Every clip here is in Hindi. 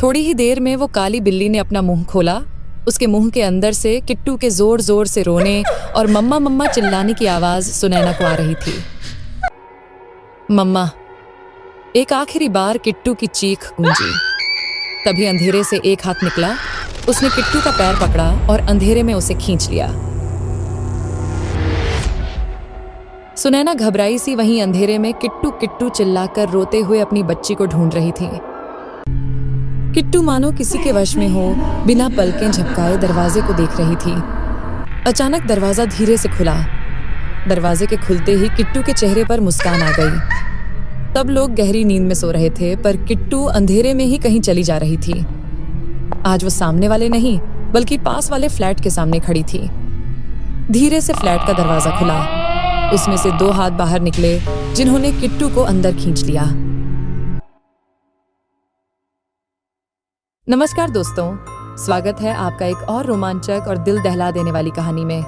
थोड़ी ही देर में वो काली बिल्ली ने अपना मुंह खोला। उसके मुंह के अंदर से किट्टू के जोर जोर से रोने और मम्मा मम्मा चिल्लाने की आवाज सुनैना को आ रही थी। मम्मा। एक आखिरी बार किट्टू की चीख गूंजी। तभी अंधेरे से एक हाथ निकला। उसने किट्टू का पैर पकड़ा और अंधेरे में उसे खींच लिया। सुनैना घबराई सी वहीं अंधेरे में किट्टू किट्टू चिल्लाकर रोते हुए अपनी बच्ची को ढूंढ रही थी। किट्टू मानो किसी के वश में हो, बिना पलकें झपकाए दरवाजे को देख रही थी। अचानक दरवाजा धीरे से खुला। दरवाजे के खुलते ही किट्टू के चेहरे पर मुस्कान आ गई। तब लोग गहरी नींद में सो रहे थे, पर किट्टू अंधेरे में ही कहीं चली जा रही थी। आज वो सामने वाले नहीं, बल्कि पास वाले फ्लैट के सामने खड़ी थी। धीरे से फ्लैट का दरवाजा खुला। उसमें से 2 हाथ बाहर निकले, जिन्होंने किट्टू को अंदर खींच लिया। नमस्कार दोस्तों, स्वागत है आपका एक और रोमांचक और दिल दहला देने वाली कहानी में।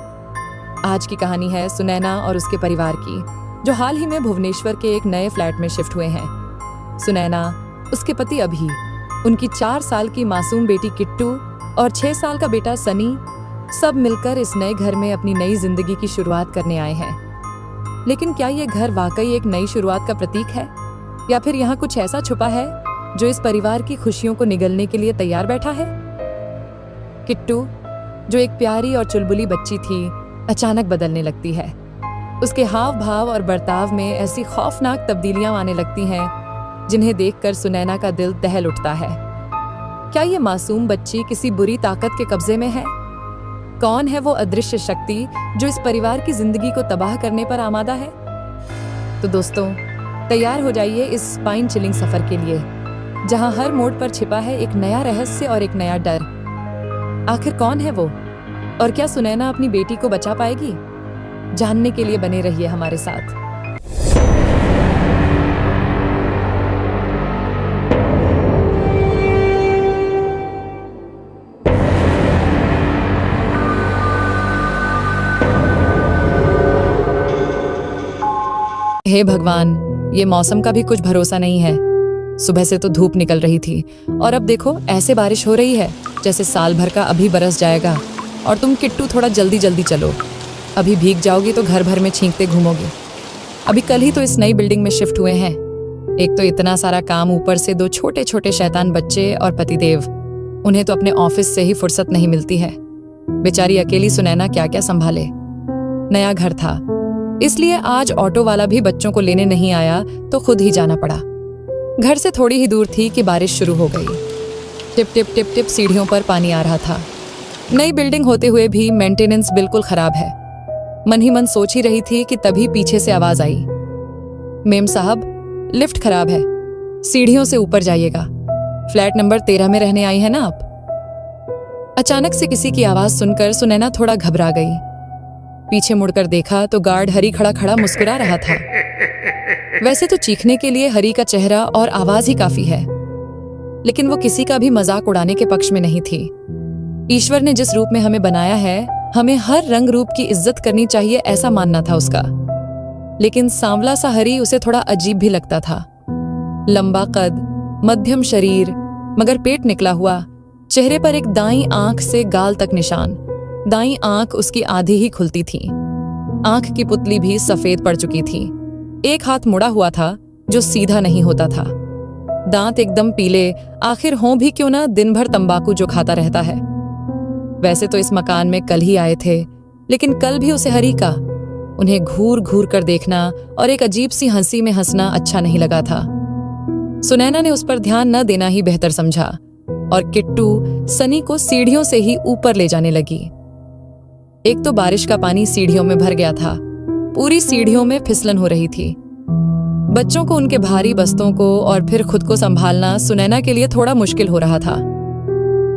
आज की कहानी है सुनैना और उसके परिवार की, जो हाल ही में भुवनेश्वर के एक नए फ्लैट में शिफ्ट हुए हैं। सुनैना, उसके पति अभी, उनकी 4 साल की मासूम बेटी किट्टू और 6 साल का बेटा सनी सब मिलकर इस नए घर में अपनी नई जिंदगी की शुरुआत करने आए हैं। लेकिन क्या ये घर वाकई एक नई शुरुआत का प्रतीक है, या फिर यहाँ कुछ ऐसा छुपा है जो इस परिवार की खुशियों को निगलने के लिए तैयार बैठा है? किट्टू, जो एक प्यारी और चुलबुली बच्ची थी, अचानक बदलने लगती है। उसके हाव भाव और बर्ताव में ऐसी खौफनाक तब्दीलियां आने लगती हैं, जिन्हें देखकर सुनैना का दिल दहल उठता है। क्या ये मासूम बच्ची किसी बुरी ताकत के कब्जे में है? कौन है वो अदृश्य शक्ति जो इस परिवार की जिंदगी को तबाह करने पर आमादा है? तो दोस्तों, तैयार हो जाइए इस स्पाइन चिलिंग सफर के लिए, जहां हर मोड़ पर छिपा है एक नया रहस्य और एक नया डर। आखिर कौन है वो, और क्या सुनैना अपनी बेटी को बचा पाएगी? जानने के लिए बने रहिए हमारे साथ। हे भगवान, ये मौसम का भी कुछ भरोसा नहीं है। सुबह से तो धूप निकल रही थी और अब देखो ऐसे बारिश हो रही है जैसे साल भर का अभी बरस जाएगा। और तुम किट्टू थोड़ा जल्दी जल्दी चलो, अभी भीग जाओगी तो घर भर में छींकते घूमोगी। अभी कल ही तो इस नई बिल्डिंग में शिफ्ट हुए हैं। एक तो इतना सारा काम, ऊपर से 2 छोटे छोटे शैतान बच्चे और पतिदेव। उन्हें तो अपने ऑफिस से ही फुर्सत नहीं मिलती है। बेचारी अकेली सुनैना क्या क्या संभाले। नया घर था, इसलिए आज ऑटो वाला भी बच्चों को लेने नहीं आया तो खुद ही जाना पड़ा। घर से थोड़ी ही दूर थी कि बारिश शुरू हो गई। टिप टिप टिप टिप सीढ़ियों पर पानी आ रहा था। नई बिल्डिंग होते हुए भी मेंटेनेंस बिल्कुल खराब है। मन ही मन सोच ही रही थी कि तभी पीछे से आवाज आई, मेम साहब, लिफ्ट खराब है, सीढ़ियों से ऊपर जाइएगा। फ्लैट नंबर 13 में रहने आई है ना आप? अचानक से किसी की आवाज सुनकर सुनैना थोड़ा घबरा गई। पीछे मुड़कर देखा तो गार्ड हरी खड़ा खड़ा मुस्कुरा रहा था। वैसे तो चीखने के लिए हरी का चेहरा और आवाज ही काफी है, लेकिन वो किसी का भी मजाक उड़ाने के पक्ष में नहीं थी। ईश्वर ने जिस रूप में हमें बनाया है, हमें हर रंग रूप की इज्जत करनी चाहिए, ऐसा मानना था उसका। लेकिन सांवला सा हरी उसे थोड़ा अजीब भी लगता था। लंबा कद, मध्यम शरीर, मगर पेट निकला हुआ, चेहरे पर एक दाईं आंख से गाल तक निशान। दाईं आंख उसकी आधी ही खुलती थी। आंख की पुतली भी सफेद पड़ चुकी थी। एक हाथ मुड़ा हुआ था जो सीधा नहीं होता था। दांत एकदम पीले, आखिर हों भी क्यों ना, दिन भर तंबाकू जो खाता रहता है। वैसे तो इस मकान में कल ही आए थे, लेकिन कल भी उसे हरी का, उन्हें घूर घूर कर देखना और एक अजीब सी हंसी में हंसना अच्छा नहीं लगा था। सुनैना ने उस पर ध्यान न देना ही बेहतर समझा और किट्टू सनी को सीढ़ियों से ही ऊपर ले जाने लगी। एक तो बारिश का पानी सीढ़ियों में भर गया था, पूरी सीढ़ियों में फिसलन हो रही थी। बच्चों को, उनके भारी बस्तों को और फिर खुद को संभालना सुनैना के लिए थोड़ा मुश्किल हो रहा था।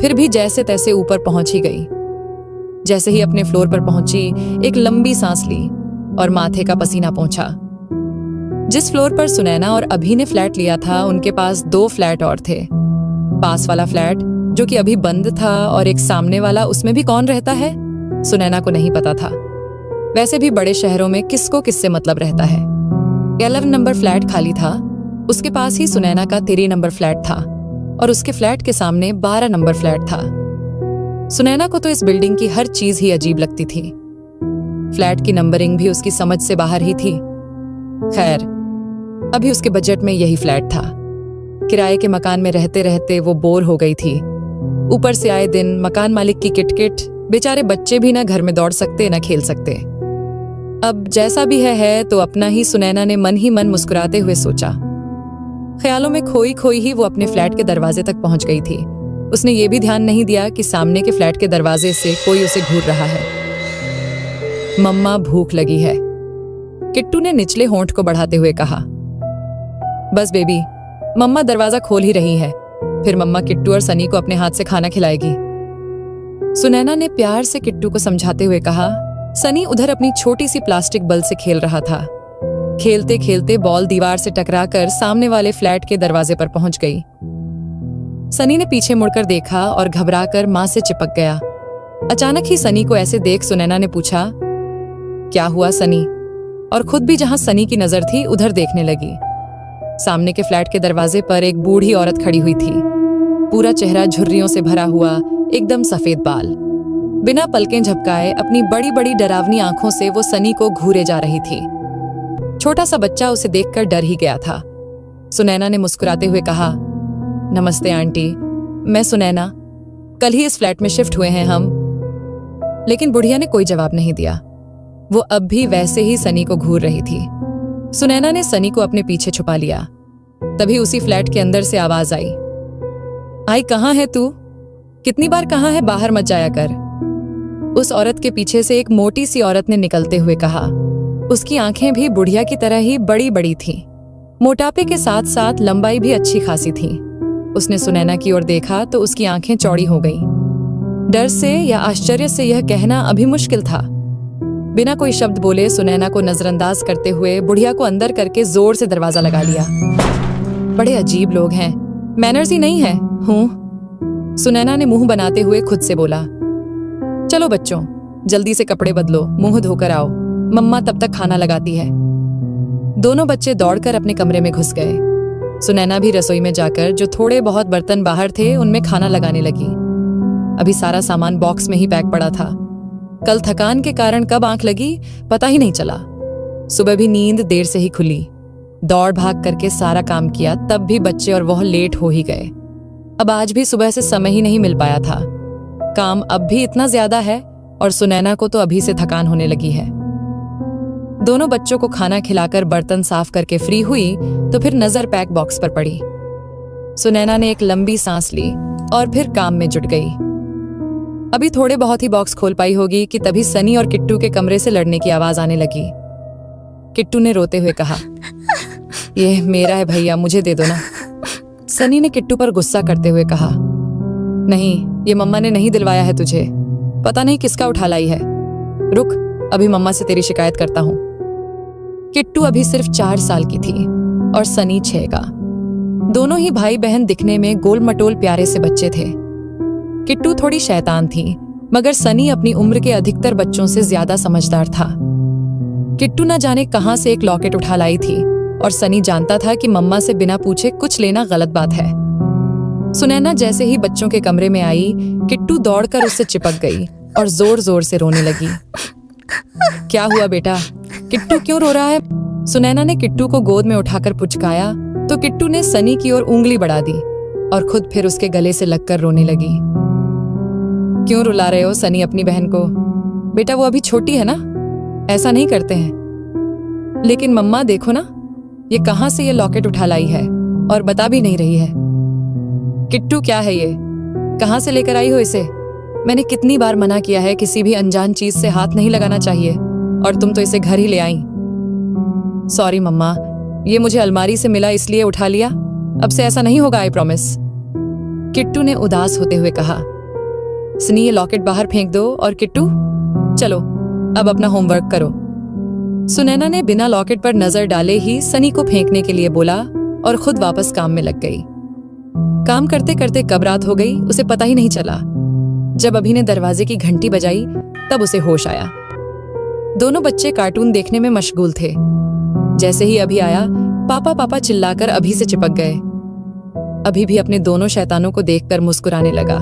फिर भी जैसे तैसे ऊपर पहुंच ही गई। जैसे ही अपने फ्लोर पर पहुंची, एक लंबी सांस ली और माथे का पसीना पहुंचा। जिस फ्लोर पर सुनैना और अभी ने फ्लैट लिया था, उनके पास 2 फ्लैट और थे। पास वाला फ्लैट जो कि अभी बंद था, और एक सामने वाला, उसमें भी कौन रहता है सुनैना को नहीं पता था। वैसे भी बड़े शहरों में किसको किससे मतलब रहता है। 11 नंबर फ्लैट खाली था, उसके पास ही सुनैना का 13 नंबर फ्लैट था। और उसके फ्लैट के सामने 12 नंबर फ्लैट था। सुनैना को तो इस बिल्डिंग की हर चीज ही अजीब लगती थी। फ्लैट की नंबरिंग भी उसकी समझ से बाहर ही थी। खैर, अभी उसके बजट में यही फ्लैट था। किराए के मकान में रहते रहते वो बोर हो गई थी। ऊपर से आए दिन मकान मालिक की किटकिट, बेचारे बच्चे भी ना घर में दौड़ सकते ना खेल सकते। अब जैसा भी है तो अपना ही, सुनैना ने मन ही मन मुस्कुराते हुए सोचा। ख्यालों में खोई खोई ही वो अपने फ्लैट के दरवाजे तक पहुंच गई थी। उसने ये भी ध्यान नहीं दिया कि सामने के फ्लैट के दरवाजे से कोई उसे घूर रहा है। मम्मा, भूख लगी है, किट्टू ने निचले होंठ को बढ़ाते हुए कहा। बस बेबी, मम्मा दरवाजा खोल ही रही है, फिर मम्मा किट्टू और सनी को अपने हाथ से खाना खिलाएगी। सुनैना ने प्यार से किट्टू को समझाते हुए कहा। सनी उधर अपनी छोटी सी प्लास्टिक बल से खेल रहा था। खेलते खेलते बॉल दीवार से टकराकर सामने वाले फ्लैट के दरवाजे पर पहुंच गई। सनी ने पीछे मुड़कर देखा और घबराकर मां से चिपक गया। अचानक ही सनी को ऐसे देख सुनैना ने पूछा, क्या हुआ सनी? और खुद भी जहां सनी की नजर थी उधर देखने लगी। सामने के फ्लैट के दरवाजे पर एक बूढ़ी औरत खड़ी हुई थी। पूरा चेहरा झुर्रियों से भरा हुआ, एकदम सफेद बाल। बिना पलकें झपकाए अपनी बड़ी बड़ी डरावनी आंखों से वो सनी को घूरे जा रही थी। छोटा सा बच्चा उसे देखकर डर ही गया था। सुनैना ने मुस्कुराते हुए कहा, नमस्ते आंटी, मैं सुनैना, कल ही इस फ्लैट में शिफ्ट हुए हैं हम। लेकिन बुढ़िया ने कोई जवाब नहीं दिया। वो अब भी वैसे ही सनी को घूर रही थी। सुनैना ने सनी को अपने पीछे छुपा लिया। तभी उसी फ्लैट के अंदर से आवाज आई, कहाँ है तू? कितनी बार कहा है बाहर मत जाया कर? उस औरत के पीछे से एक मोटी सी औरत ने निकलते हुए कहा। उसकी आंखें भी बुढ़िया की तरह ही बड़ी बड़ी थीं। मोटापे के साथ साथ लंबाई भी अच्छी खासी थी। उसने सुनैना की ओर देखा तो उसकी आंखें चौड़ी हो गईं। डर से या आश्चर्य से यह कहना अभी मुश्किल था। बिना कोई शब्द बोले सुनैना को नजरअंदाज करते हुए बुढ़िया को अंदर करके जोर से दरवाजा लगा लिया। बड़े अजीब लोग हैं, मैनर्स ही नहीं है। सुनैना ने मुंह बनाते हुए खुद से बोला, चलो बच्चों, जल्दी से कपड़े बदलो, मुंह धोकर आओ, मम्मा तब तक खाना लगाती है। दोनों बच्चे दौड़कर अपने कमरे में घुस गए। सुनैना भी रसोई में जाकर जो थोड़े बहुत बर्तन बाहर थे उनमें खाना लगाने लगी। अभी सारा सामान बॉक्स में ही पैक पड़ा था। कल थकान के कारण कब आंख लगी पता ही नहीं चला। सुबह भी नींद देर से ही खुली। दौड़ भाग करके सारा काम किया, तब भी बच्चे और वह लेट हो ही गए। अब आज भी सुबह से समय ही नहीं मिल पाया था। काम अब भी इतना ज्यादा है और सुनैना को तो अभी से थकान होने लगी है। दोनों बच्चों को खाना खिलाकर बर्तन साफ करके फ्री हुई तो फिर नजर पैक बॉक्स पर पड़ी। सुनैना ने एक लंबी सांस ली और फिर काम में जुट गई। अभी थोड़े बहुत ही बॉक्स खोल पाई होगी कि तभी सनी और किट्टू के कमरे से लड़ने की आवाज आने लगी। किट्टू ने रोते हुए कहा, ये मेरा है भैया, मुझे दे दो ना। सनी ने किट्टू पर गुस्सा करते हुए कहा, नहीं, ये मम्मा ने नहीं दिलवाया है तुझे, पता नहीं किसका उठा लाई है। रुक, अभी मम्मा से तेरी शिकायत करता हूं। किट्टू अभी सिर्फ 4 साल की थी और सनी 6 का। दोनों ही भाई बहन दिखने में गोल मटोल प्यारे से बच्चे थे। किट्टू थोड़ी शैतान थी, मगर सनी अपनी उम्र के अधिकतर बच्चों से ज्यादा समझदार था। किट्टू न जाने कहां से एक लॉकेट उठा लाई थी और सनी जानता था कि मम्मा से बिना पूछे कुछ लेना गलत बात है। सुनैना जैसे ही बच्चों के कमरे में आई, किट्टू दौड़कर उससे चिपक गई और जोर जोर से रोने लगी। क्या हुआ बेटा, किट्टू क्यों रो रहा है? सुनैना ने किट्टू को गोद में उठाकर पुचकाया तो किट्टू ने सनी की ओर उंगली बढ़ा दी और खुद फिर उसके गले से लगकर रोने लगी। क्यों रुला रहे हो सनी अपनी बहन को? बेटा वो अभी छोटी है ना, ऐसा नहीं करते हैं। लेकिन मम्मा देखो ना, ये कहां से ये लॉकेट उठा लाई है और बता भी नहीं रही है। किट्टू क्या है ये, कहां से लेकर आई हो इसे? मैंने कितनी बार मना किया है किसी भी अनजान चीज से हाथ नहीं लगाना चाहिए और तुम तो इसे घर ही ले आई। सॉरी मम्मा, ये मुझे अलमारी से मिला इसलिए उठा लिया, अब से ऐसा नहीं होगा, आई प्रॉमिस। किट्टू ने उदास होते हुए कहा। सनी ये लॉकेट बाहर फेंक दो और किट्टू चलो अब अपना होमवर्क करो। सुनैना ने बिना लॉकेट पर नजर डाले ही सनी को फेंकने के लिए बोला और खुद वापस काम में लग गई। काम करते करते कब रात हो गई उसे पता ही नहीं चला। जब अभी ने दरवाजे की घंटी बजाई तब उसे होश आया। दोनों बच्चे कार्टून देखने में मशगूल थे। जैसे ही अभी आया, पापा पापा चिल्लाकर अभी से चिपक गए। अभी भी अपने दोनों शैतानों को देखकर मुस्कुराने लगा।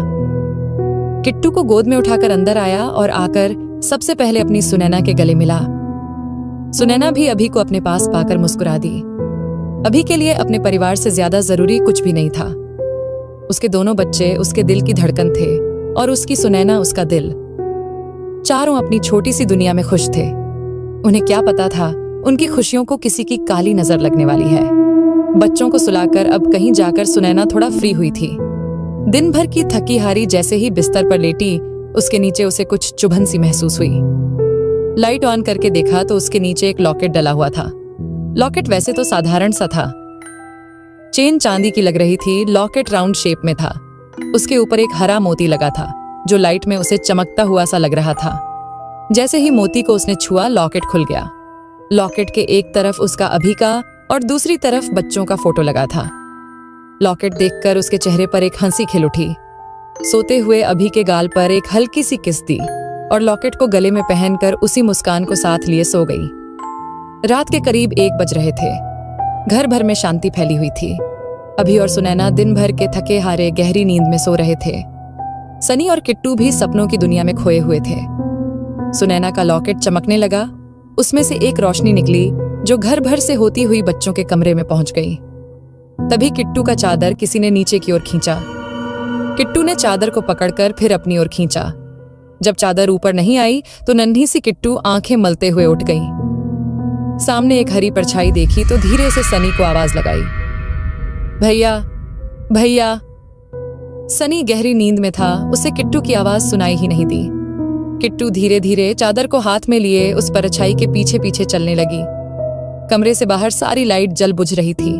किट्टू को गोद में उठाकर अंदर आया और आकर सबसे पहले अपनी सुनैना के गले मिला। सुनैना भी अभी को अपने पास पाकर मुस्कुरा दी। अभी के लिए अपने परिवार से ज्यादा जरूरी कुछ भी नहीं था। उसके दोनों बच्चे उसके दिल की धड़कन थे और उसकी सुनैना उसका दिल। चारों अपनी छोटी सी दुनिया में खुश थे। उन्हें क्या पता था उनकी खुशियों को किसी की काली नजर लगने वाली है। बच्चों को सुलाकर अब कहीं जाकर सुनैना थोड़ा फ्री हुई थी। दिन भर की थकी हारी जैसे ही बिस्तर पर लेटी, उसके नीचे उसे कुछ चुभन सी महसूस हुई। लाइट ऑन करके देखा तो उसके नीचे एक लॉकेट डला हुआ था। लॉकेट वैसे तो साधारण सा था, चेन चांदी की लग रही थी। लॉकेट राउंड शेप में था। उसके ऊपर एक हरा मोती लगा था जो लाइट में उसे चमकता हुआ सा लग रहा था। जैसे ही मोती को उसने छुआ, लॉकेट खुल गया। लॉकेट के एक तरफ उसका अभी का और दूसरी तरफ बच्चों का फोटो लगा था। लॉकेट देखकर उसके चेहरे पर एक हंसी खिल उठी। सोते हुए अभी के गाल पर एक हल्की सी किस दी और लॉकेट को गले में पहनकर उसी मुस्कान को साथ लिए सो गई। रात के करीब 1 बज रहे थे। घर भर में शांति फैली हुई थी। अभी और सुनैना दिन भर के थके हारे गहरी नींद में सो रहे थे। सनी और किट्टू भी सपनों की दुनिया में खोए हुए थे। सुनैना का लॉकेट चमकने लगा। उसमें से एक रोशनी निकली जो घर भर से होती हुई बच्चों के कमरे में पहुंच गई। तभी किट्टू का चादर किसी ने नीचे की ओर खींचा। किट्टू ने चादर को पकड़कर फिर अपनी ओर खींचा। जब चादर ऊपर नहीं आई तो नन्ही सी किट्टू आंखें मलते हुए उठ गई। सामने एक हरी परछाई देखी तो धीरे से सनी को आवाज लगाई, भैया भैया। सनी गहरी नींद में था। उसे किट्टू की आवाज सुनाई ही नहीं दी। किट्टू धीरे धीरे चादर को हाथ में लिए उस परछाई के पीछे पीछे चलने लगी। कमरे से बाहर सारी लाइट जल बुझ रही थी।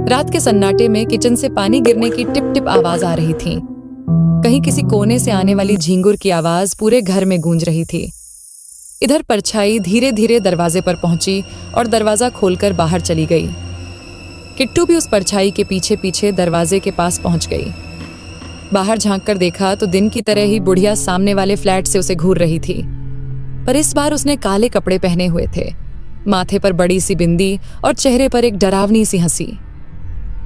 रात के सन्नाटे में किचन से पानी गिरने की टिप टिप आवाज आ रही थी। कहीं किसी कोने से आने वाली झींगुर की आवाज पूरे घर में गूंज रही थी। इधर परछाई धीरे धीरे दरवाजे पर पहुंची और दरवाजा खोलकर बाहर चली गई। किट्टू भी उस परछाई के पीछे पीछे दरवाजे के पास पहुंच गई। बाहर झांक कर देखा तो दिन की तरह ही बुढ़िया सामने वाले फ्लैट से उसे घूर रही थी, पर इस बार उसने काले कपड़े पहने हुए थे। माथे पर बड़ी सी बिंदी और चेहरे पर एक डरावनी सी हंसी।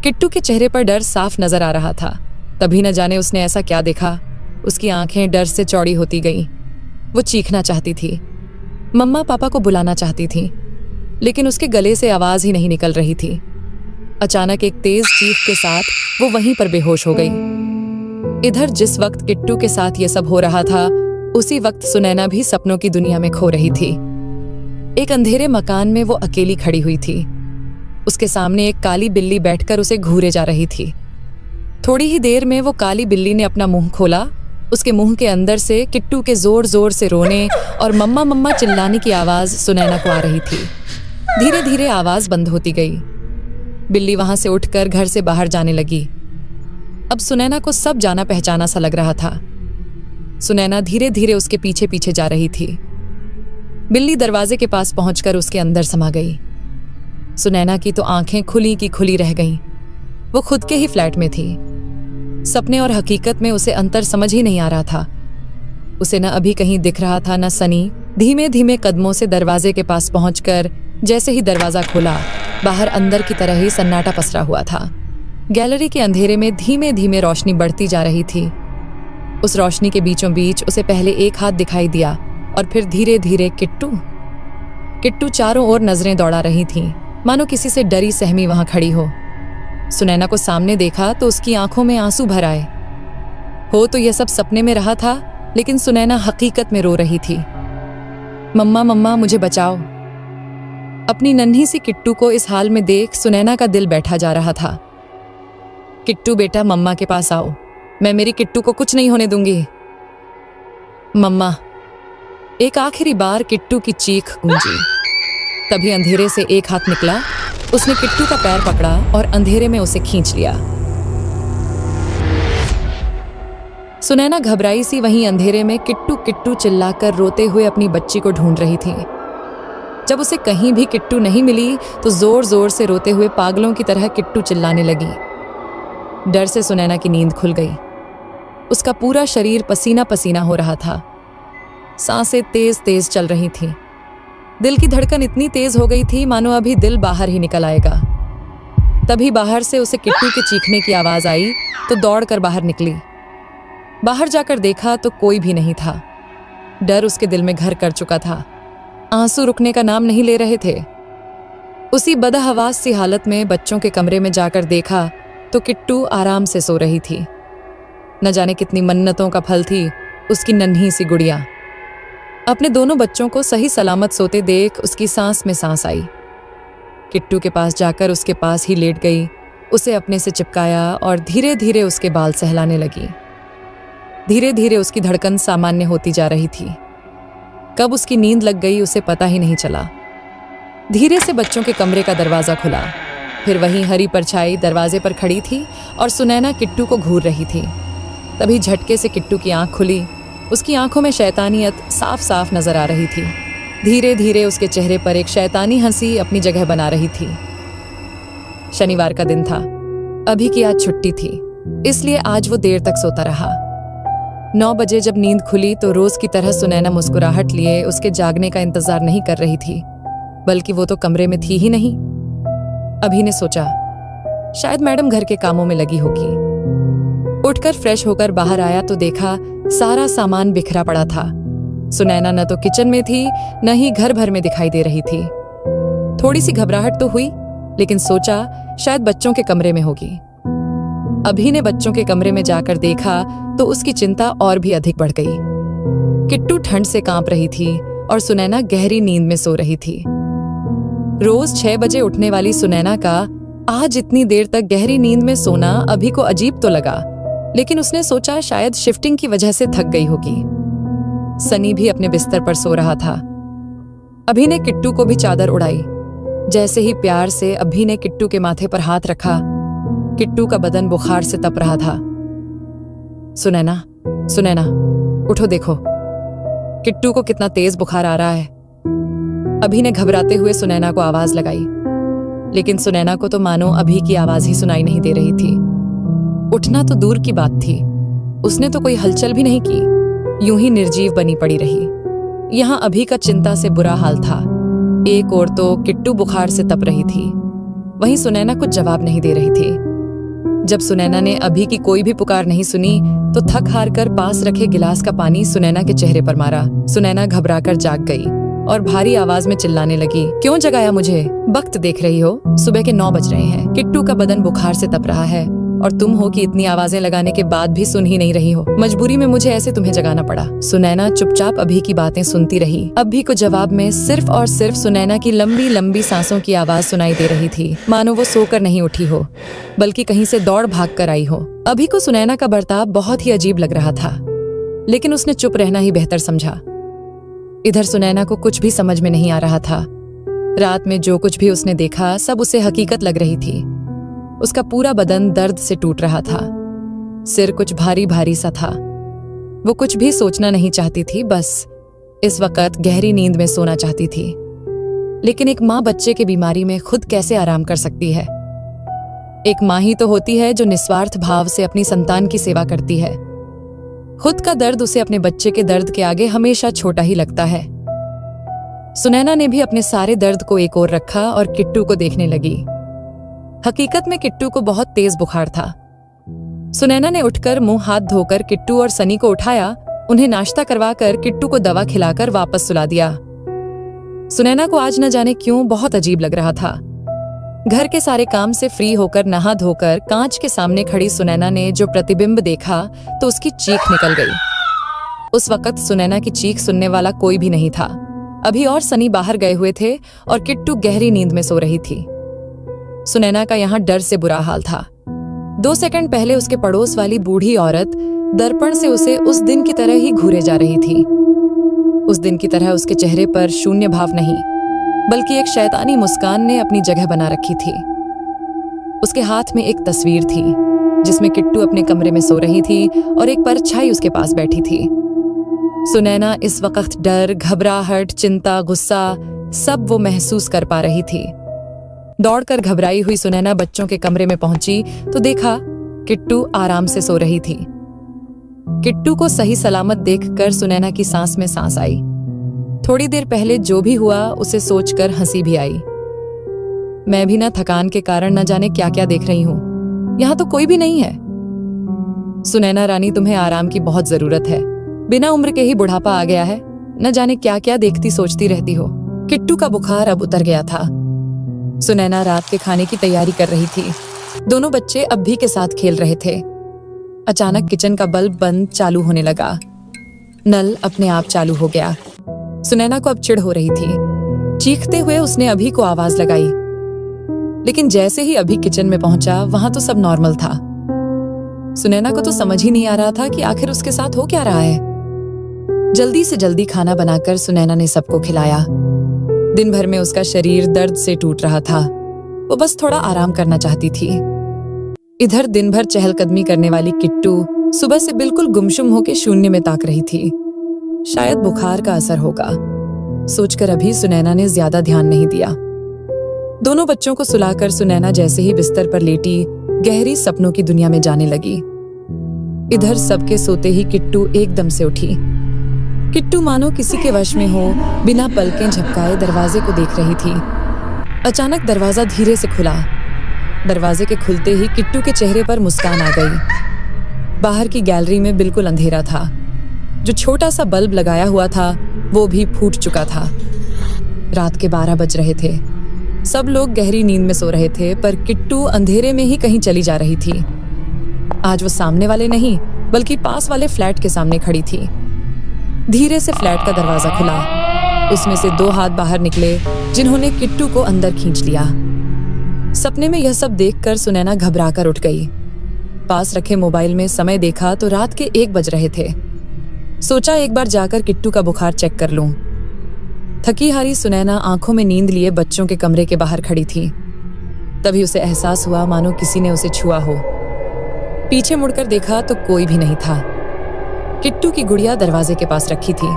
किट्टू के चेहरे पर डर साफ नजर आ रहा था। तभी न जाने उसने ऐसा क्या देखा, उसकी आंखें डर से चौड़ी होती गईं। वो चीखना चाहती थी, मम्मा पापा को बुलाना चाहती थी, लेकिन उसके गले से आवाज ही नहीं निकल रही थी। अचानक एक तेज चीख के साथ वो वहीं पर बेहोश हो गई। इधर जिस वक्त किट्टू के साथ ये सब हो रहा था, उसी वक्त सुनैना भी सपनों की दुनिया में खो रही थी। एक अंधेरे मकान में वो अकेली खड़ी हुई थी। उसके सामने एक काली बिल्ली बैठकर उसे घूरे जा रही थी। थोड़ी ही देर में वो काली बिल्ली ने अपना मुंह खोला। उसके मुंह के अंदर से किट्टू के जोर जोर से रोने और मम्मा मम्मा चिल्लाने की आवाज सुनैना को आ रही थी। धीरे धीरे आवाज बंद होती गई। बिल्ली वहां से उठकर घर से बाहर जाने लगी। अब सुनैना को सब जाना पहचाना सा लग रहा था। सुनैना धीरे धीरे उसके पीछे पीछे जा रही थी। बिल्ली दरवाजे के पास पहुंचकर उसके अंदर समा गई। सुनैना की तो आंखें खुली की खुली रह गईं। वो खुद के ही फ्लैट में थी। सपने और हकीकत में उसे अंतर समझ ही नहीं आ रहा था। उसे न अभी कहीं दिख रहा था न सनी। धीमे धीमे कदमों से दरवाजे के पास पहुंचकर जैसे ही दरवाजा खोला, बाहर अंदर की तरह ही सन्नाटा पसरा हुआ था। गैलरी के अंधेरे में धीमे धीमे रोशनी बढ़ती जा रही थी। उस रोशनी के बीचों बीच उसे पहले एक हाथ दिखाई दिया और फिर धीरे धीरे किट्टू। किट्टू चारों ओर नजरें दौड़ा रही थीं, मानो किसी से डरी सहमी वहां खड़ी हो। सुनैना को सामने देखा तो उसकी आंखों में आंसू भर आए। हो तो यह सब सपने में रहा था, लेकिन सुनैना हकीकत में रो रही थी। मम्मा मम्मा मुझे बचाओ। अपनी नन्ही सी किट्टू को इस हाल में देख सुनैना का दिल बैठा जा रहा था। किट्टू बेटा, मम्मा के पास आओ, मैं मेरी किट्टू को कुछ नहीं होने दूंगी। मम्मा। एक आखिरी बार किट्टू की चीख गूंजी। तभी अंधेरे से एक हाथ निकला। उसने किट्टू का पैर पकड़ा और अंधेरे में उसे खींच लिया। सुनैना घबराई सी वहीं अंधेरे में किट्टू किट्टू चिल्लाकर रोते हुए अपनी बच्ची को ढूंढ रही थी। जब उसे कहीं भी किट्टू नहीं मिली तो जोर जोर से रोते हुए पागलों की तरह किट्टू चिल्लाने लगी। डर से सुनैना की नींद खुल गई। उसका पूरा शरीर पसीना पसीना हो रहा था। सांसें तेज तेज चल रही थीं। दिल की धड़कन इतनी तेज हो गई थी मानो अभी दिल बाहर ही निकल आएगा। तभी बाहर से उसे किट्टू के चीखने की आवाज आई तो दौड़कर बाहर निकली। बाहर जाकर देखा तो कोई भी नहीं था। डर उसके दिल में घर कर चुका था। आंसू रुकने का नाम नहीं ले रहे थे। उसी बदहवास सी हालत में बच्चों के कमरे में जाकर देखा तो किट्टू आराम से सो रही थी। न जाने कितनी मन्नतों का फल थी उसकी नन्ही सी गुड़िया। अपने दोनों बच्चों को सही सलामत सोते देख उसकी सांस में सांस आई। किट्टू के पास जाकर उसके पास ही लेट गई, उसे अपने से चिपकाया और धीरे धीरे उसके बाल सहलाने लगी। धीरे धीरे उसकी धड़कन सामान्य होती जा रही थी। कब उसकी नींद लग गई उसे पता ही नहीं चला। धीरे से बच्चों के कमरे का दरवाजा खुला। फिर वहीं हरी परछाई दरवाजे पर खड़ी थी और सुनैना किट्टू को घूर रही थी। तभी झटके से किट्टू की आंख खुली। उसकी आंखों में शैतानियत साफ साफ नजर आ रही थी। धीरे धीरे उसके चेहरे पर एक शैतानी हंसी अपनी जगह बना रही थी। शनिवार का दिन था। अभी की आज छुट्टी थी, इसलिए आज वो देर तक सोता रहा। 9 बजे जब नींद खुली तो रोज की तरह सुनैना मुस्कुराहट लिए उसके जागने का इंतजार नहीं कर रही थी, बल्कि वो तो कमरे में थी ही नहीं। अभी ने सोचा शायद मैडम घर के कामों में लगी होगी। उठकर फ्रेश होकर बाहर आया तो देखा सारा सामान बिखरा पड़ा था। सुनैना न तो किचन में थी न ही घर भर में दिखाई दे रही थी। थोड़ी सी घबराहट तो हुई, लेकिन सोचा शायद बच्चों के कमरे में होगी। अभी ने बच्चों के कमरे में जाकर देखा तो उसकी चिंता और भी अधिक बढ़ गई। किट्टू ठंड से कांप रही थी और सुनैना गहरी नींद में सो रही थी। रोज 6 बजे उठने वाली सुनैना का आज इतनी देर तक गहरी नींद में सोना अभी को अजीब तो लगा, लेकिन उसने सोचा शायद शिफ्टिंग की वजह से थक गई होगी। सनी भी अपने बिस्तर पर सो रहा था। अभी ने किट्टू को भी चादर उड़ाई। जैसे ही प्यार से अभी ने किट्टू के माथे पर हाथ रखा, किट्टू का बदन बुखार से तप रहा था। सुनैना, सुनैना, उठो देखो, किट्टू को कितना तेज बुखार आ रहा है। अभी ने घबराते हुए सुनैना को आवाज लगाई, लेकिन सुनैना को तो मानो अभी की आवाज ही सुनाई नहीं दे रही थी। उठना तो दूर की बात थी, उसने तो कोई हलचल भी नहीं की, यूं ही निर्जीव बनी पड़ी रही। यहां अभी का चिंता से बुरा हाल था। एक ओर तो किट्टू बुखार से तप रही थी, वहीं सुनैना कुछ जवाब नहीं दे रही थी। जब सुनैना ने अभी की कोई भी पुकार नहीं सुनी तो थक हार कर पास रखे गिलास का पानी सुनैना के चेहरे पर मारा। सुनैना घबराकर जाग गई और भारी आवाज में चिल्लाने लगी, क्यों जगाया मुझे? वक्त देख रही हो, सुबह के 9 बज रहे हैं। किट्टू का बदन बुखार से तप रहा है और तुम हो कि इतनी आवाजें लगाने के बाद भी सुन ही नहीं रही हो। मजबूरी में मुझे ऐसे तुम्हें जगाना पड़ा। सुनैना चुपचाप अभी की बातें सुनती रही। अभी को जवाब में सिर्फ और सिर्फ सुनैना की लंबी लंबी सांसों की आवाज सुनाई दे रही थी, मानो वो सोकर नहीं उठी हो, बल्कि कहीं से दौड़ भाग कर आई हो। अभी को सुनैना का बर्ताव बहुत ही अजीब लग रहा था, लेकिन उसने चुप रहना ही बेहतर समझा। इधर सुनैना को कुछ भी समझ में नहीं आ रहा था। रात में जो कुछ भी उसने देखा सब उसे हकीकत लग रही थी। उसका पूरा बदन दर्द से टूट रहा था, सिर कुछ भारी भारी सा था। वो कुछ भी सोचना नहीं चाहती थी, बस इस वक्त गहरी नींद में सोना चाहती थी। लेकिन एक माँ बच्चे की बीमारी में खुद कैसे आराम कर सकती है? एक माँ ही तो होती है जो निस्वार्थ भाव से अपनी संतान की सेवा करती है। खुद का दर्द उसे अपने बच्चे के दर्द के आगे हमेशा छोटा ही लगता है। सुनैना ने भी अपने सारे दर्द को एक ओर रखा और किट्टू को देखने लगी। हकीकत में किट्टू को बहुत तेज बुखार था। सुनैना ने उठकर मुंह हाथ धोकर किट्टू और सनी को उठाया, उन्हें नाश्ता करवाकर किट्टू को दवा खिलाकर वापस सुला दिया। सुनैना को आज न जाने क्यों बहुत अजीब लग रहा था। घर के सारे काम से फ्री होकर नहा धोकर कांच के सामने खड़ी सुनैना ने जो प्रतिबिंब देखा तो उसकी चीख निकल गई। उस वक्त सुनैना की चीख सुनने वाला कोई भी नहीं था। अभी और सनी बाहर गए हुए थे और किट्टू गहरी नींद में सो रही थी। सुनैना का यहाँ डर से बुरा हाल था। 2 सेकंड पहले उसके पड़ोस वाली बूढ़ी औरत दर्पण से उसे उस दिन की तरह ही घूरे जा रही थी। उस दिन की तरह उसके चेहरे पर शून्य भाव नहीं, बल्कि एक शैतानी मुस्कान ने अपनी जगह बना रखी थी। उसके हाथ में एक तस्वीर थी जिसमें किट्टू अपने कमरे में सो रही थी और एक परछाई उसके पास बैठी थी। सुनैना इस वक्त डर, घबराहट, चिंता, गुस्सा सब वो महसूस कर पा रही थी। दौड़कर घबराई हुई सुनैना बच्चों के कमरे में पहुंची तो देखा किट्टू आराम से सो रही थी। किट्टू को सही सलामत देखकर सुनैना की सांस में सांस आई। थोड़ी देर पहले जो भी हुआ उसे सोचकर हंसी भी आई। मैं भी ना थकान के कारण न जाने क्या क्या देख रही हूँ। यहाँ तो कोई भी नहीं है। सुनैना रानी, तुम्हें आराम की बहुत जरूरत है। बिना उम्र के ही बुढ़ापा आ गया है। न जाने क्या क्या देखती सोचती रहती हो। किट्टू का बुखार अब उतर गया था। सुनैना रात के खाने की तैयारी कर रही थी। दोनों बच्चे अब भी के साथ खेल रहे थे। अचानक किचन का बल्ब बंद चालू होने लगा। नल अपने आप चालू हो गया। सुनैना को अब चिढ़ हो रही थी। चीखते हुए उसने अभी को आवाज लगाई, लेकिन जैसे ही अभी किचन में पहुंचा वहां तो सब नॉर्मल था। सुनैना को तो समझ ही नहीं आ रहा था कि आखिर उसके साथ हो क्या रहा है। जल्दी से जल्दी खाना बनाकर सुनैना ने सबको खिलाया। दिन भर में उसका शरीर दर्द से टूट रहा था। वो बस थोड़ा आराम करना चाहती थी। इधर दिन भर चहलकदमी करने वाली किट्टू सुबह से बिल्कुल गुमसुम होकर शून्य में ताक रही थी। शायद बुखार का असर होगा, सोचकर अभी सुनैना ने ज्यादा ध्यान नहीं दिया। दोनों बच्चों को सुलाकर सुनैना जैसे ही बिस्तर पर लेटी गहरी सपनों की दुनिया में जाने लगी। इधर सबके सोते ही किट्टू एकदम से उठी। किट्टू मानो किसी के वश में हो, बिना पलकें झपकाए दरवाजे को देख रही थी। अचानक दरवाजा धीरे से खुला। दरवाजे के खुलते ही किट्टू के चेहरे पर मुस्कान आ गई। बाहर की गैलरी में बिल्कुल अंधेरा था। जो छोटा सा बल्ब लगाया हुआ था वो भी फूट चुका था। रात के 12 बज रहे थे। सब लोग गहरी नींद में सो रहे थे, पर किट्टू अंधेरे में ही कहीं चली जा रही थी। आज वो सामने वाले नहीं बल्कि पास वाले फ्लैट के सामने खड़ी थी। धीरे से फ्लैट का दरवाजा खुला। उसमें से 2 हाथ बाहर निकले, जिन्होंने किट्टू को अंदर खींच लिया। सपने में यह सब देखकर सुनैना घबराकर उठ गई। पास रखे मोबाइल में समय देखा तो रात के 1 बज रहे थे। सोचा एक बार जाकर किट्टू का बुखार चेक कर लूं। थकी हारी सुनैना आंखों में नींद लिए बच्चों के कमरे के बाहर खड़ी थी। तभी उसे एहसास हुआ मानो किसी ने उसे छुआ हो। पीछे मुड़कर देखा तो कोई भी नहीं था। किट्टू की गुड़िया दरवाजे के पास रखी थी।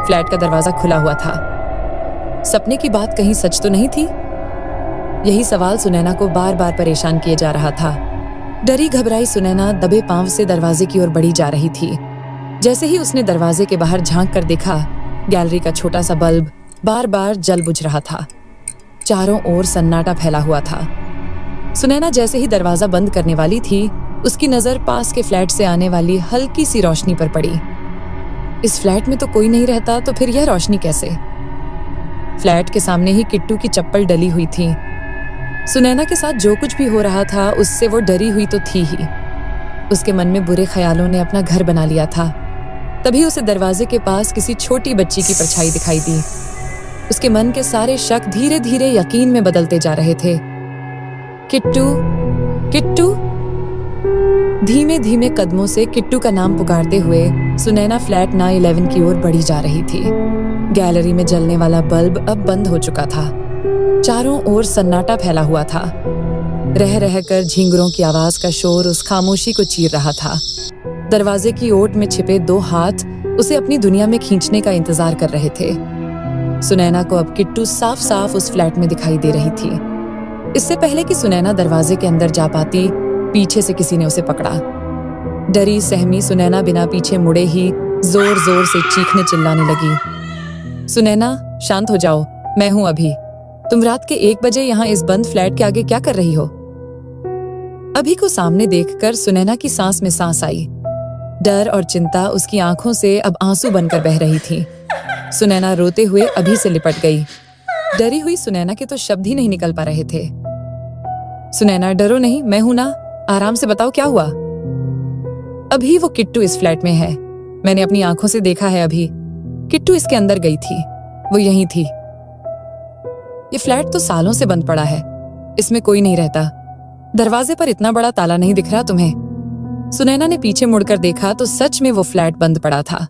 फ्लैट का दरवाजा खुला हुआ था। सपने की बात कहीं सच तो नहीं थी? यही सवाल सुनैना को बार बार परेशान किए जा रहा था। डरी घबराई सुनैना दबे पांव से दरवाजे की ओर बढ़ी जा रही थी। जैसे ही उसने दरवाजे के बाहर झांक कर देखा, गैलरी का छोटा सा बल्ब बार बार जल बुझ रहा था। चारों ओर सन्नाटा फैला हुआ था। सुनैना जैसे ही दरवाजा बंद करने वाली थी, उसकी नजर पास के फ्लैट से आने वाली हल्की सी रोशनी पर पड़ी। इस फ्लैट में तो कोई नहीं रहता, तो फिर यह रोशनी कैसे? फ्लैट के सामने ही किट्टू की चप्पल डली हुई थी। सुनैना के साथ जो कुछ भी हो रहा था उससे वो डरी हुई तो थी ही। उसके मन में बुरे ख्यालों ने अपना घर बना लिया था। तभी उसे दरवाजे के पास किसी छोटी बच्ची की परछाई दिखाई दी। उसके मन के सारे शक धीरे धीरे यकीन में बदलते जा रहे थे। किट्टू, किट्टू। धीमे धीमे कदमों से किट्टू का नाम पुकारते हुए सुनैना फ्लैट 911 की ओर बढ़ी जा रही थी। गैलरी में जलने वाला बल्ब अब बंद हो चुका था। चारों ओर सन्नाटा फैला हुआ था। रह रहकर झींगरों की आवाज का शोर उस खामोशी को चीर रहा था। दरवाजे की ओट में छिपे 2 हाथ उसे अपनी दुनिया में खींचने का इंतजार कर रहे थे। सुनैना को अब किट्टू साफ साफ उस फ्लैट में दिखाई दे रही थी। इससे पहले कि सुनैना दरवाजे के अंदर जा पाती, पीछे से किसी ने उसे पकड़ा। डरी सहमी सुनैना बिना पीछे मुड़े ही जोर जोर से चीखने चिल्लाने लगी। सुनैना, शांत हो जाओ, मैं हूं अभी। तुम रात के 1 बजे यहाँ इस बंद फ्लैट के आगे क्या कर रही हो? अभी को सामने देखकर सुनैना की सांस में सांस आई। डर और चिंता उसकी आंखों से अब आंसू बनकर बह रही थी। सुनैना रोते हुए अभी से लिपट गई। डरी हुई सुनैना के तो शब्द ही नहीं निकल पा रहे थे। सुनैना, डरो नहीं, मैं हूं ना, आराम से बताओ क्या हुआ? अभी वो किट्टू इस फ्लैट में है। मैंने अपनी आंखों से देखा है। अभी किट्टू इसके अंदर गई थी, वो यहीं थी। ये फ्लैट तो सालों से बंद पड़ा है, इसमें कोई नहीं रहता। दरवाजे पर इतना बड़ा ताला नहीं दिख रहा तुम्हें? सुनैना ने पीछे मुड़कर देखा तो सच में वो फ्लैट बंद पड़ा था।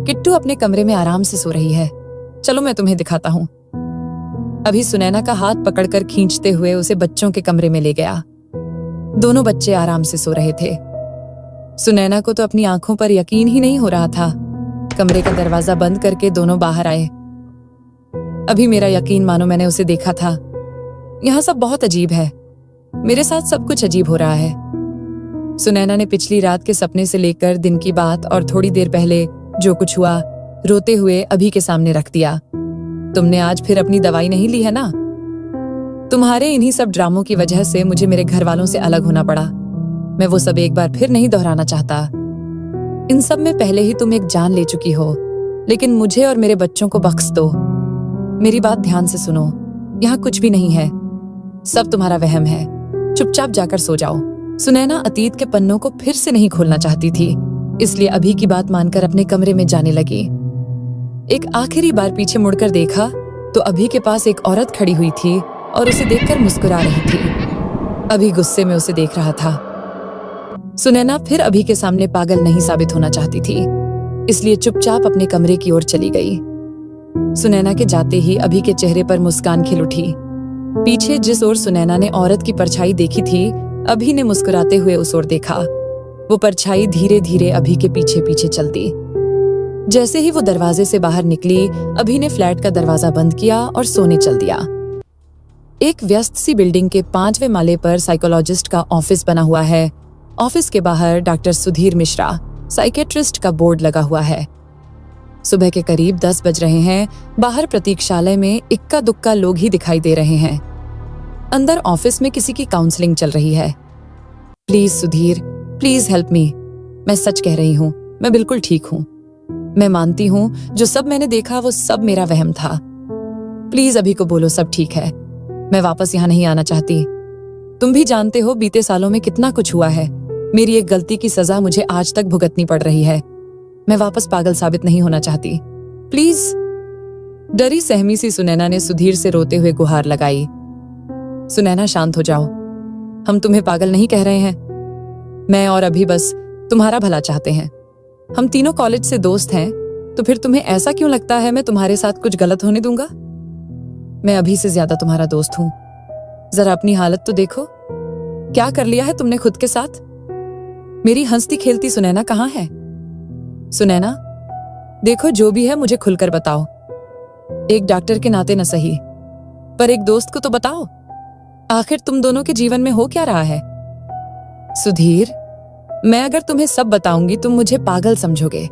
किट्टू अपने कमरे में आराम से सो रही है। चलो मैं तुम्हें दिखाता हूँ। अभी सुनैना का हाथ पकड़कर खींचते हुए उसे बच्चों के कमरे में ले गया। दोनों बच्चे आराम से सो रहे थे। सुनैना को तो अपनी आंखों पर यकीन ही नहीं हो रहा था। कमरे का दरवाजा बंद करके दोनों बाहर आए। अभी मेरा यकीन मानो मैंने उसे देखा था। यहाँ सब बहुत अजीब है। मेरे साथ सब कुछ अजीब हो रहा है। सुनैना ने पिछली रात के सपने से लेकर दिन की बात और थोड़ी देर पहले जो कुछ हुआ रोते हुए अभी के सामने रख दिया। तुमने आज फिर अपनी दवाई नहीं ली है ना? तुम्हारे इन्हीं सब ड्रामों की वजह से मुझे मेरे घर वालों से अलग होना पड़ा। मैं वो सब एक बार फिर नहीं दोहराना चाहता। इन सब में पहले ही तुम एक जान ले चुकी हो, लेकिन मुझे और मेरे बच्चों को बख्श दो। मेरी बात ध्यान से सुनो, यहाँ कुछ भी नहीं है, सब तुम्हारा वहम है। चुपचाप जाकर सो जाओ। सुनैना अतीत के पन्नों को फिर से नहीं खोलना चाहती थी, इसलिए अभी की बात मानकर अपने कमरे में जाने लगी। एक आखिरी बार पीछे मुड़कर देखा तो अभी के पास एक औरत खड़ी हुई थी और उसे देखकर मुस्कुरा रही थी। अभी गुस्से में उसे देख रहा था। सुनैना फिर अभी के सामने पागल नहीं साबित होना चाहती थी, इसलिए चुपचाप अपने कमरे की ओर चली गई। सुनैना के जाते ही अभी के चेहरे पर मुस्कान खिल उठी। पीछे जिस ओर सुनैना ने औरत की परछाई देखी थी, अभी ने मुस्कुराते हुए उस ओर देखा। वो परछाई धीरे धीरे अभी के पीछे पीछे चलती। जैसे ही वो दरवाजे से बाहर निकली, अभी ने फ्लैट का दरवाजा बंद किया और सोने चल दिया। एक व्यस्त सी बिल्डिंग के 5वें माले पर साइकोलॉजिस्ट का ऑफिस बना हुआ है। ऑफिस के बाहर डॉक्टर सुधीर मिश्रा, साइकेट्रिस्ट का बोर्ड लगा हुआ है। सुबह के करीब 10 बज रहे हैं। बाहर प्रतीक्षालय में इक्का दुक्का लोग ही दिखाई दे रहे हैं। अंदर ऑफिस में किसी की काउंसलिंग चल रही है। Please Sudhir, please help me. मैं सच कह रही हूँ, मैं बिल्कुल ठीक हूँ। मैं मानती हूँ जो सब मैंने देखा वो सब मेरा वहम था। प्लीज अभी को बोलो सब ठीक है। मैं वापस यहाँ नहीं आना चाहती। तुम भी जानते हो बीते सालों में कितना कुछ हुआ है। मेरी एक गलती की सजा मुझे आज तक भुगतनी पड़ रही है। मैं वापस पागल साबित नहीं होना चाहती। प्लीज। डरी सहमी सी सुनैना ने सुधीर से रोते हुए गुहार लगाई। सुनैना शांत हो जाओ, हम तुम्हें पागल नहीं कह रहे हैं। मैं और अभी बस तुम्हारा भला चाहते हैं। हम तीनों कॉलेज से दोस्त हैं, तो फिर तुम्हें ऐसा क्यों लगता है मैं तुम्हारे साथ कुछ गलत होने दूंगा? मैं अभी से ज्यादा तुम्हारा दोस्त हूं। जरा अपनी हालत तो देखो, क्या कर लिया है तुमने खुद के साथ? मेरी हंसती खेलती सुनैना कहाँ है? सुनैना, देखो जो भी है मुझे खुलकर बताओ। एक डॉक्टर के नाते न सही, पर एक दोस्त को तो बताओ। आखिर तुम दोनों के जीवन में हो क्या रहा है? सुधीर, मैं अगर तुम्हें सब बताऊंगी तुम मुझे पागल समझोगे,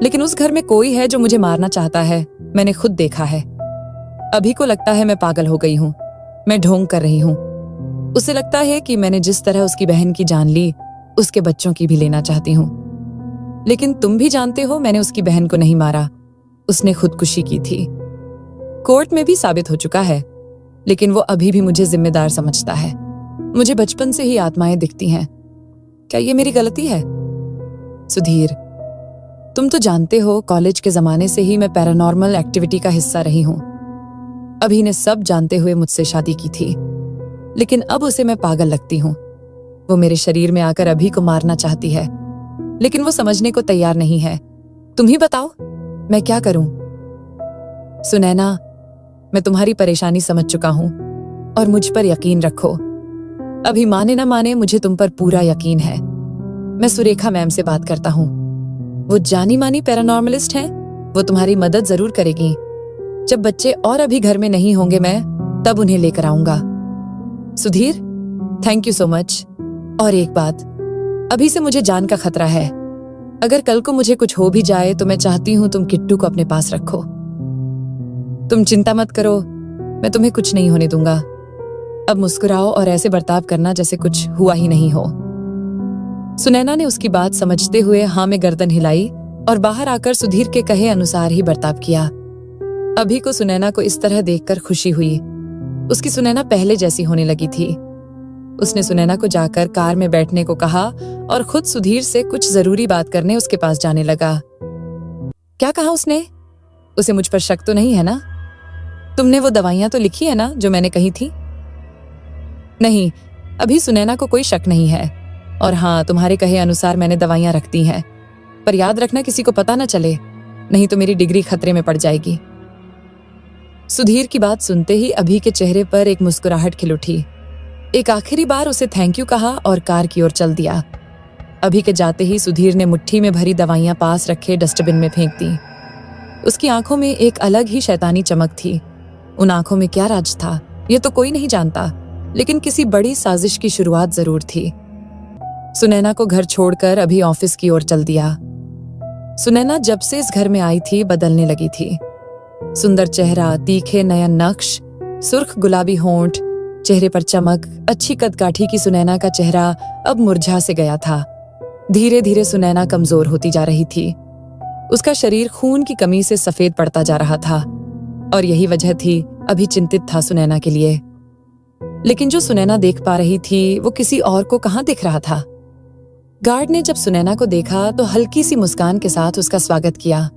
लेकिन उस घर में कोई है जो मुझे मारना चाहता है। मैंने खुद देखा है। अभी को लगता है मैं पागल हो गई हूं। मैं ढोंग कर रही हूं। उसे लगता है कि मैंने जिस तरह उसकी बहन की जान ली, उसके बच्चों की भी लेना चाहती हूं। लेकिन तुम भी जानते हो मैंने उसकी बहन को नहीं मारा, उसने खुदकुशी की थी। कोर्ट में भी साबित हो चुका है, लेकिन वो अभी भी मुझे जिम्मेदार समझता है। मुझे बचपन से ही आत्माएं दिखती हैं। क्या ये मेरी गलती है? सुधीर, तुम तो जानते हो कॉलेज के जमाने से ही मैं पैरानॉर्मल एक्टिविटी का हिस्सा रही हूं। अभी ने सब जानते हुए मुझसे शादी की थी, लेकिन अब उसे मैं पागल लगती हूं। वो मेरे शरीर में आकर अभी को मारना चाहती है, लेकिन वो समझने को तैयार नहीं है। तुम ही बताओ मैं क्या करूं? सुनैना, मैं तुम्हारी परेशानी समझ चुका हूं और मुझ पर यकीन रखो। अभी माने ना माने, मुझे तुम पर पूरा यकीन है। मैं सुरेखा मैम से बात करता हूं। वो जानी मानी पैरानॉर्मलिस्ट हैं। वो तुम्हारी मदद जरूर करेगी। जब बच्चे और अभी घर में नहीं होंगे मैं तब उन्हें लेकर आऊंगा। Sudhir, thank you so much. और एक बात, अभी से मुझे जान का खतरा है। अगर कल को मुझे कुछ हो भी जाए तो मैं चाहती हूं तुम किट्टू को अपने पास रखो। तुम चिंता मत करो, मैं तुम्हें कुछ नहीं होने दूंगा। अब मुस्कुराओ और ऐसे बर्ताव करना जैसे कुछ हुआ ही नहीं हो। सुनैना ने उसकी बात समझते हुए हाँ में गर्दन हिलाई और बाहर आकर सुधीर के कहे अनुसार ही बर्ताव किया। अभी को सुनैना को इस तरह देखकर खुशी हुई। उसकी सुनैना पहले जैसी होने लगी थी। उसने सुनैना को जाकर कार में बैठने को कहा और खुद सुधीर से कुछ जरूरी बात करने उसके पास जाने लगा। क्या कहा उसने? उसे मुझ पर शक तो नहीं है ना? तुमने वो दवाइयां तो लिखी है ना जो मैंने कही थी? नहीं, अभी सुनैना को कोई शक नहीं है। और हाँ, तुम्हारे कहे अनुसार मैंने दवाइयां रख दी हैं, पर याद रखना किसी को पता ना चले, नहीं तो मेरी डिग्री खतरे में पड़ जाएगी। सुधीर की बात सुनते ही अभी के चेहरे पर एक मुस्कुराहट खिल उठी। एक आखिरी बार उसे थैंक यू कहा और कार की ओर चल दिया। अभी के जाते ही सुधीर ने मुट्ठी में भरी दवाइयां पास रखे डस्टबिन में फेंक दी। उसकी आंखों में एक अलग ही शैतानी चमक थी। उन आंखों में क्या राज था ये तो कोई नहीं जानता, लेकिन किसी बड़ी साजिश की शुरुआत जरूर थी। सुनैना को घर छोड़कर अभी ऑफिस की ओर चल दिया। सुनैना जब से इस घर में आई थी बदलने लगी थी। सुंदर चेहरा, तीखे नयन नक्श, सुर्ख गुलाबी होंठ, चेहरे पर चमक, अच्छी कदकाठी की सुनैना का चेहरा अब मुरझा से गया था। धीरे धीरे सुनैना कमजोर होती जा रही थी। उसका शरीर खून की कमी से सफेद पड़ता जा रहा था और यही वजह थी अभी चिंतित था सुनैना के लिए। लेकिन जो सुनैना देख पा रही थी वो किसी और को कहाँ दिख रहा था। गार्ड ने जब सुनैना को देखा तो हल्की सी मुस्कान के साथ उसका स्वागत किया।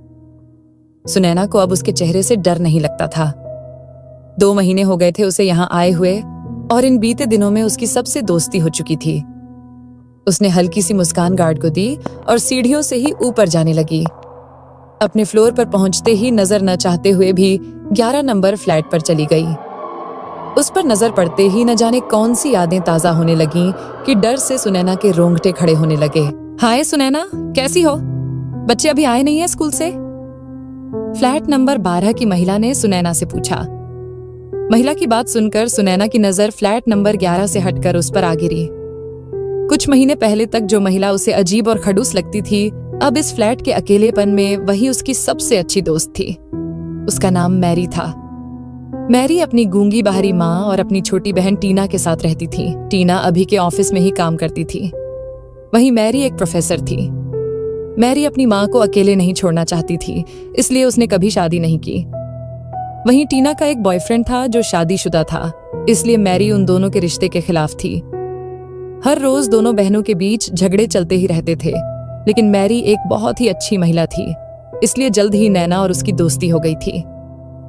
सुनैना को अब उसके चेहरे से डर नहीं लगता था। 2 महीने हो गए थे उसे यहाँ आए हुए और इन बीते दिनों में उसकी सबसे दोस्ती हो चुकी थी। उसने हल्की सी मुस्कान गार्ड को दी और सीढ़ियों से ही ऊपर जाने लगी। अपने फ्लोर पर पहुंचते ही नजर न चाहते हुए भी 11 नंबर फ्लैट पर चली गई। उस पर नजर पड़ते ही न जाने कौन सी यादें ताजा होने लगीं कि डर से सुनैना के रोंगटे खड़े होने लगे। हाय सुनैना, कैसी हो? बच्चे अभी आए नहीं है स्कूल से? फ्लैट नंबर 12 की महिला ने सुनैना से पूछा। महिला की बात सुनकर सुनैना की नजर फ्लैट नंबर 11 से हटकर उस पर आ गिरी। कुछ महीने पहले तक जो महिला उसे अजीब और खड़ूस लगती थी, अब इस फ्लैट के अकेलेपन में वही उसकी सबसे अच्छी दोस्त थी। उसका नाम मैरी था। मैरी अपनी गूंगी बाहरी माँ और अपनी छोटी बहन टीना के साथ रहती थी। टीना अभी के ऑफिस में ही काम करती थी। वहीं मैरी एक प्रोफेसर थी। मैरी अपनी माँ को अकेले नहीं छोड़ना चाहती थी, इसलिए उसने कभी शादी नहीं की। वहीं टीना का एक बॉयफ्रेंड था जो शादीशुदा था, इसलिए मैरी उन दोनों के रिश्ते के खिलाफ थी। हर रोज दोनों बहनों के बीच झगड़े चलते ही रहते थे, लेकिन मैरी एक बहुत ही अच्छी महिला थी, इसलिए जल्द ही नैना और उसकी दोस्ती हो गई थी।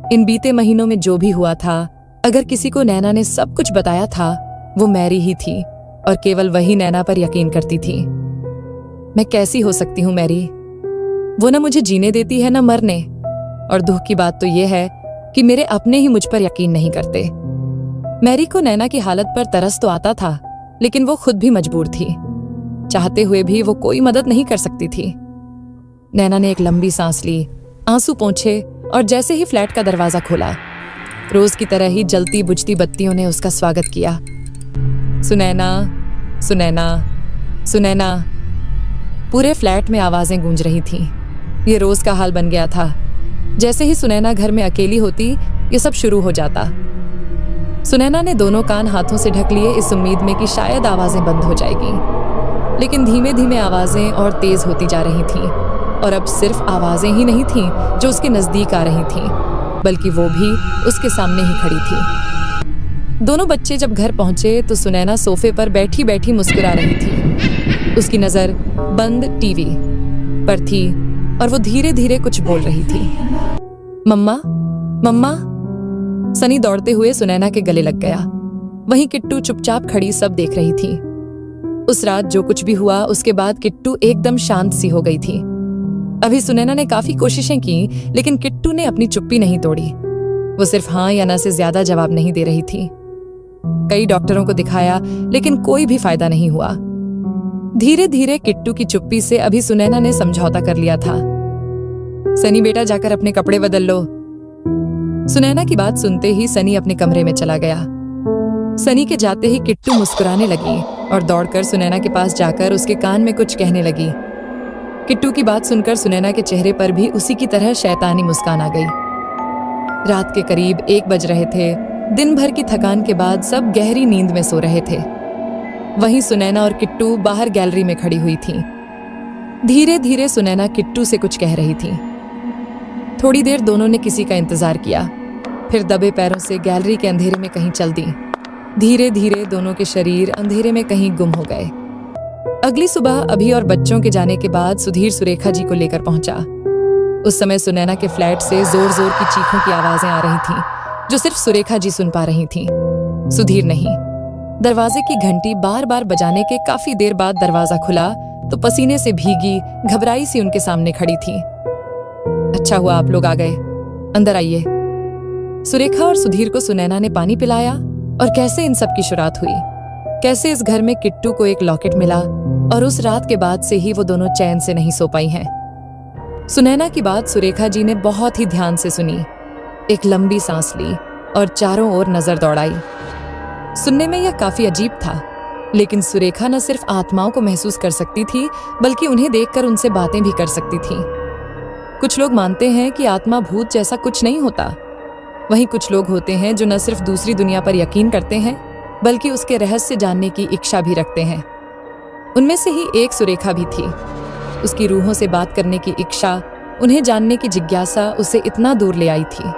इन बीते महीनों में जो भी हुआ था, अगर किसी को नैना ने सब कुछ बताया था, वो मैरी ही थी और केवल वही नैना पर यकीन करती थी। मैं कैसी हो सकती हूँ मैरी? वो न मुझे जीने देती है न मरने, और दुख की बात तो ये है कि मेरे अपने ही मुझ पर यकीन नहीं करते। मैरी को नैना की हालत पर तरस तो आता था, लेकिन वो खुद भी मजबूर थी। चाहते हुए भी वो कोई मदद नहीं कर सकती थी। नैना ने एक लंबी सांस ली, आंसू पोंछे और जैसे ही फ्लैट का दरवाजा खोला, रोज की तरह ही जलती बुझती बत्तियों ने उसका स्वागत किया। सुनैना, सुनैना, सुनैना। पूरे फ्लैट में आवाजें गूंज रही थीं। ये रोज का हाल बन गया था। जैसे ही सुनैना घर में अकेली होती, ये सब शुरू हो जाता। सुनैना ने दोनों कान हाथों से ढक लिए इस उम्मीद में कि शायद आवाजें बंद हो जाएगी, लेकिन धीमे धीमे आवाजें और तेज होती जा रही थीं। और अब सिर्फ आवाजें ही नहीं थीं जो उसके नजदीक आ रही थीं, बल्कि वो भी उसके सामने ही खड़ी थी। दोनों बच्चे जब घर पहुंचे तो सुनैना सोफे पर बैठी बैठी मुस्कुरा रही थी। उसकी नजर बंद टीवी पर थी और वो धीरे धीरे कुछ बोल रही थी। मम्मा, मम्मा। सनी दौड़ते हुए सुनैना के गले लग गया। वहीं किट्टू चुपचाप खड़ी सब देख रही थी। उस रात जो कुछ भी हुआ, उसके बाद किट्टू एकदम शांत सी हो गई थी। अभी सुनैना ने काफी कोशिशें की, लेकिन किट्टू ने अपनी चुप्पी नहीं तोड़ी। वो सिर्फ हाँ या ना से ज्यादा जवाब नहीं दे रही थी। कई डॉक्टरों को दिखाया, लेकिन कोई भी फायदा नहीं हुआ। धीरे धीरे किट्टू की चुप्पी से अभी सुनैना ने समझौता कर लिया था। सनी बेटा, जाकर अपने कपड़े बदल लो। सुनैना की बात सुनते ही सनी अपने कमरे में चला गया। सनी के जाते ही किट्टू मुस्कुराने लगी और दौड़कर सुनैना के पास जाकर उसके कान में कुछ कहने लगी। किट्टू की बात सुनकर सुनैना के चेहरे पर भी उसी की तरह शैतानी मुस्कान आ गई। रात के करीब 1 बज रहे थे। दिन भर की थकान के बाद सब गहरी नींद में सो रहे थे। वहीं सुनैना और किट्टू बाहर गैलरी में खड़ी हुई थीं। धीरे धीरे सुनैना किट्टू से कुछ कह रही थी। थोड़ी देर दोनों ने किसी का इंतजार किया, फिर दबे पैरों से गैलरी के अंधेरे में कहीं चल दी। धीरे धीरे दोनों के शरीर अंधेरे में कहीं गुम हो गए। अगली सुबह अभी और बच्चों के जाने के बाद सुधीर सुरेखा जी को लेकर पहुंचा। उस समय सुनैना के फ्लैट से जोर जोर की चीखों की आवाजें आ रही थीं, जो सिर्फ सुरेखा जी सुन पा रही थीं, सुधीर नहीं। दरवाजे की घंटी बार बार बजाने के काफी देर बाद दरवाजा खुला तो पसीने से भीगी घबराई सी उनके सामने खड़ी थी। अच्छा हुआ आप लोग आ गए, अंदर आइए। सुरेखा और सुधीर को सुनैना ने पानी पिलाया और कैसे इन सब की शुरुआत हुई, कैसे इस घर में किट्टू को एक लॉकेट मिला और उस रात के बाद से ही वो दोनों चैन से नहीं सो पाई हैं। सुनैना की बात सुरेखा जी ने बहुत ही ध्यान से सुनी, एक लंबी सांस ली और चारों ओर नजर दौड़ाई। सुनने में यह काफी अजीब था, लेकिन सुरेखा न सिर्फ आत्माओं को महसूस कर सकती थी, बल्कि उन्हें देखकर उनसे बातें भी कर सकती थी। कुछ लोग मानते हैं कि आत्मा भूत जैसा कुछ नहीं होता। वहीं कुछ लोग होते हैं जो न सिर्फ दूसरी दुनिया पर यकीन करते हैं, बल्कि उसके रहस्य जानने की इच्छा भी रखते हैं। उनमें से ही एक सुरेखा भी थी। उसकी रूहों से बात करने की इच्छा, उन्हें जानने की जिज्ञासा उसे इतना दूर ले आई थी।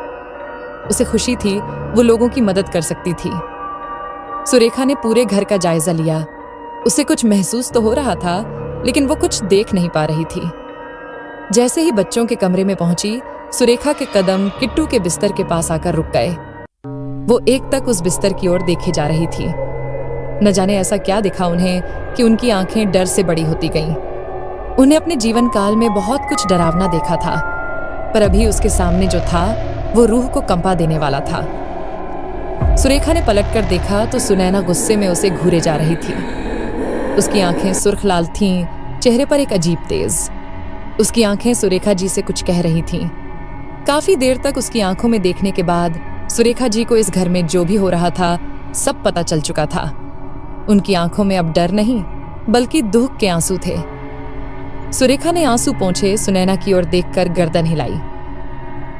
उसे खुशी थी वो लोगों की मदद कर सकती थी। सुरेखा ने पूरे घर का जायजा लिया। उसे कुछ महसूस तो हो रहा था, लेकिन वो कुछ देख नहीं पा रही थी। जैसे ही बच्चों के कमरे में पहुंची, सुरेखा के कदम किट्टू के बिस्तर के पास आकर रुक गए। वो एकटक उस बिस्तर की ओर देखे जा रही थी। न जाने ऐसा क्या दिखा उन्हें कि उनकी आंखें डर से बड़ी होती गईं। उन्हें अपने जीवन काल में बहुत कुछ डरावना देखा था, पर अभी उसके सामने जो था वो रूह को कंपा देने वाला था। सुरेखा ने पलटकर देखा तो सुनैना गुस्से में उसे घूरे जा रही थी। उसकी आंखें सुर्ख लाल थीं, चेहरे पर एक अजीब तेज। उसकी आंखें सुरेखा जी से कुछ कह रही थीं। काफी देर तक उसकी आंखों में देखने के बाद सुरेखा जी को इस घर में जो भी हो रहा था सब पता चल चुका था। उनकी आंखों में अब डर नहीं, बल्कि दुख के आंसू थे। सुरेखा ने आंसू पोंछे सुनैना की ओर देखकर गर्दन हिलाई।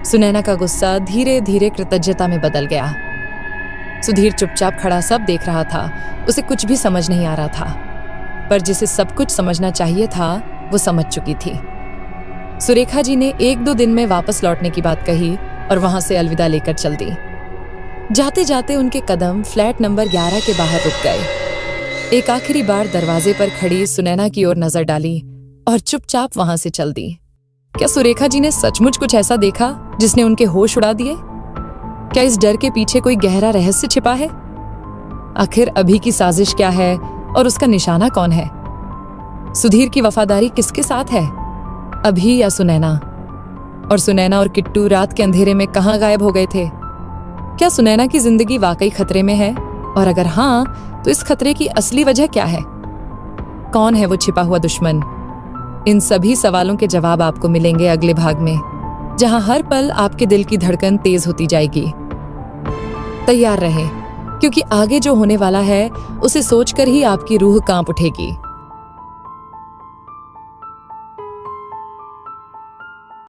सुनैना का गुस्सा धीरे धीरे कृतज्ञता में बदल गया। सुधीर चुपचाप खड़ा सब देख रहा था। उसे कुछ भी समझ नहीं आ रहा था, पर जिसे सब कुछ समझना चाहिए था वो समझ चुकी थी। सुरेखा जी ने 1-2 दिन में वापस लौटने की बात कही और वहां से अलविदा लेकर चल दी। जाते जाते उनके कदम फ्लैट नंबर 11 के बाहर रुक गए। एक आखिरी बार दरवाजे पर खड़ी सुनैना की ओर नजर डाली और चुपचाप वहां से चल दी। क्या सुरेखा जी ने सचमुच कुछ ऐसा देखा जिसने उनके होश उड़ा दिए? क्या इस डर के पीछे कोई गहरा रहस्य छिपा है? आखिर अभी की साजिश क्या है और उसका निशाना कौन है? सुधीर की वफादारी किसके साथ है, अभी या सुनैना? और सुनैना और किट्टू रात के अंधेरे में कहां गायब हो गए थे? क्या सुनैना की जिंदगी वाकई खतरे में है? और अगर हाँ, तो इस खतरे की असली वजह क्या है? कौन है वो छिपा हुआ दुश्मन? इन सभी सवालों के जवाब आपको मिलेंगे अगले भाग में, जहां हर पल आपके दिल की धड़कन तेज होती जाएगी। तैयार रहें, क्योंकि आगे जो होने वाला है उसे सोचकर ही आपकी रूह कांप उठेगी।